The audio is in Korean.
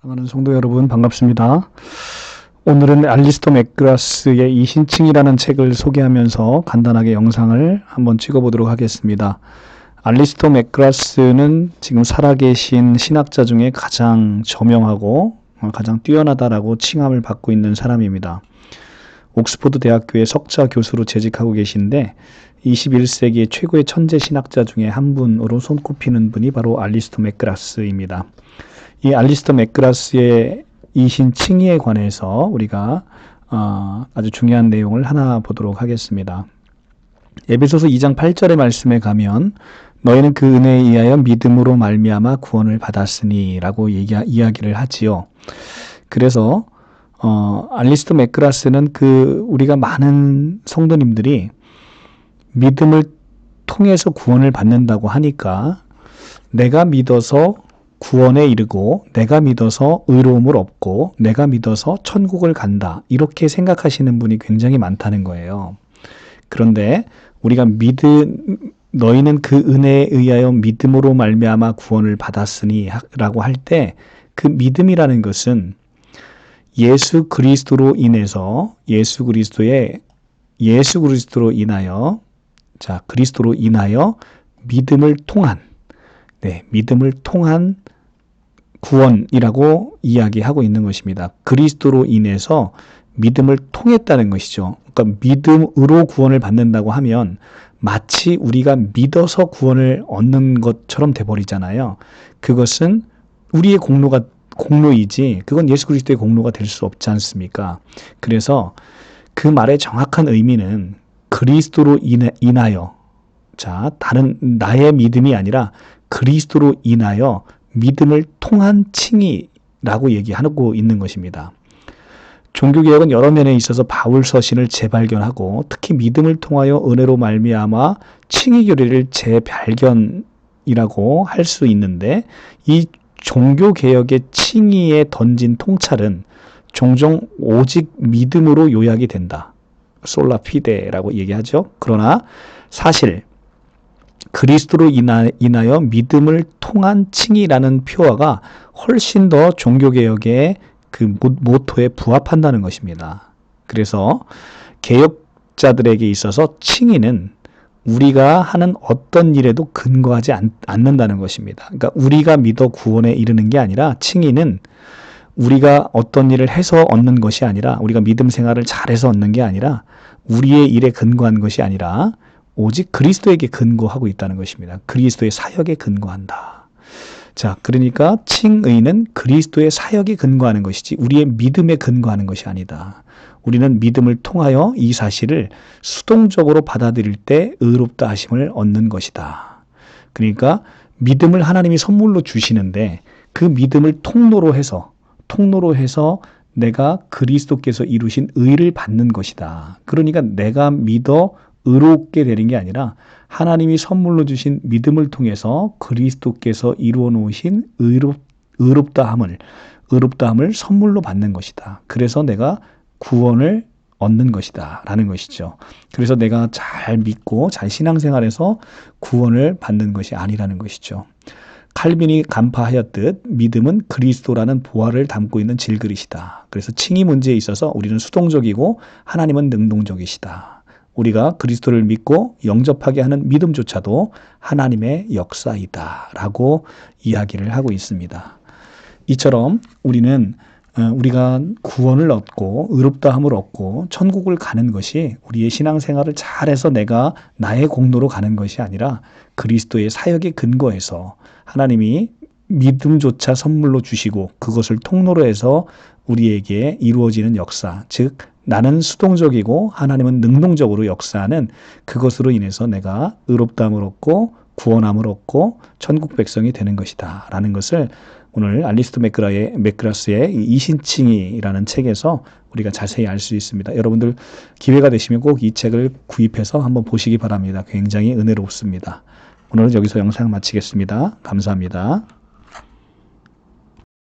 사랑하는 성도 여러분, 반갑습니다. 오늘은 알리스토 맥그라스의 이신칭이라는 책을 소개하면서 간단하게 영상을 한번 찍어보도록 하겠습니다. 알리스토 맥그라스는 지금 살아계신 신학자 중에 가장 저명하고 가장 뛰어나다라고 칭함을 받고 있는 사람입니다. 옥스퍼드 대학교의 석좌 교수로 재직하고 계신데 21세기 최고의 천재 신학자 중에 한 분으로 손꼽히는 분이 바로 알리스토 맥그라스입니다. 이 알리스토 맥그라스의 이신칭의에 관해서 우리가 아주 중요한 내용을 하나 보도록 하겠습니다. 에베소서 2장 8절의 말씀에 가면 너희는 그 은혜에 의하여 믿음으로 말미암아 구원을 받았으니 라고 이야기를 하지요. 그래서 알리스토 맥그라스는 우리가 많은 성도님들이 믿음을 통해서 구원을 받는다고 하니까 내가 믿어서 구원에 이르고 내가 믿어서 의로움을 얻고 내가 믿어서 천국을 간다 이렇게 생각하시는 분이 굉장히 많다는 거예요. 그런데 우리가 너희는 그 은혜에 의하여 믿음으로 말미암아 구원을 받았으니 라고 할 때 그 믿음이라는 것은 예수 그리스도로 인해서 그리스도로 인하여 믿음을 통한 구원이라고 이야기하고 있는 것입니다. 그리스도로 인해서 믿음을 통했다는 것이죠. 그러니까 믿음으로 구원을 받는다고 하면 마치 우리가 믿어서 구원을 얻는 것처럼 돼버리잖아요. 그것은 우리의 공로이지 그건 예수 그리스도의 공로가 될 수 없지 않습니까? 그래서 그 말의 정확한 의미는 그리스도로 인하여 다른 나의 믿음이 아니라 그리스도로 인하여 믿음을 통한 칭의라고 얘기하고 있는 것입니다. 종교개혁은 여러 면에 있어서 바울 서신을 재발견하고 특히 믿음을 통하여 은혜로 말미암아 칭의 교리를 재발견이라고 할 수 있는데 이 종교개혁의 칭의에 던진 통찰은 종종 오직 믿음으로 요약이 된다. 솔라 피데라고 얘기하죠. 그러나 사실 그리스도로 인하여 믿음을 통한 칭의라는 표어가 훨씬 더 종교개혁의 그 모토에 부합한다는 것입니다. 그래서 개혁자들에게 있어서 칭의는 우리가 하는 어떤 일에도 근거하지 않는다는 것입니다. 그러니까 우리가 믿어 구원에 이르는 게 아니라 칭의는 우리가 어떤 일을 해서 얻는 것이 아니라 우리가 믿음 생활을 잘해서 얻는 게 아니라 우리의 일에 근거한 것이 아니라 오직 그리스도에게 근거하고 있다는 것입니다. 그리스도의 사역에 근거한다. 그러니까 칭의는 그리스도의 사역에 근거하는 것이지 우리의 믿음에 근거하는 것이 아니다. 우리는 믿음을 통하여 이 사실을 수동적으로 받아들일 때 의롭다 하심을 얻는 것이다. 그러니까 믿음을 하나님이 선물로 주시는데 그 믿음을 통로로 해서 내가 그리스도께서 이루신 의를 받는 것이다. 그러니까 내가 믿어 의롭게 되는 게 아니라 하나님이 선물로 주신 믿음을 통해서 그리스도께서 이루어 놓으신 의롭다함을 선물로 받는 것이다. 그래서 내가 구원을 얻는 것이다 라는 것이죠. 그래서 내가 잘 믿고 잘 신앙생활해서 구원을 받는 것이 아니라는 것이죠. 칼빈이 간파하였듯 믿음은 그리스도라는 보화를 담고 있는 질그릇이다. 그래서 칭의 문제에 있어서 우리는 수동적이고 하나님은 능동적이시다. 우리가 그리스도를 믿고 영접하게 하는 믿음조차도 하나님의 역사이다 라고 이야기를 하고 있습니다. 이처럼 우리가 구원을 얻고 의롭다함을 얻고 천국을 가는 것이 우리의 신앙생활을 잘해서 내가 나의 공로로 가는 것이 아니라 그리스도의 사역에 근거해서 하나님이 믿음조차 선물로 주시고 그것을 통로로 해서 우리에게 이루어지는 역사, 즉 나는 수동적이고 하나님은 능동적으로 역사하는 그것으로 인해서 내가 의롭다함을 얻고 구원함을 얻고 천국 백성이 되는 것이다 라는 것을 오늘 알리스토 맥그라스의 이신칭의라는 책에서 우리가 자세히 알 수 있습니다. 여러분들 기회가 되시면 꼭 이 책을 구입해서 한번 보시기 바랍니다. 굉장히 은혜롭습니다. 오늘은 여기서 영상 마치겠습니다. 감사합니다.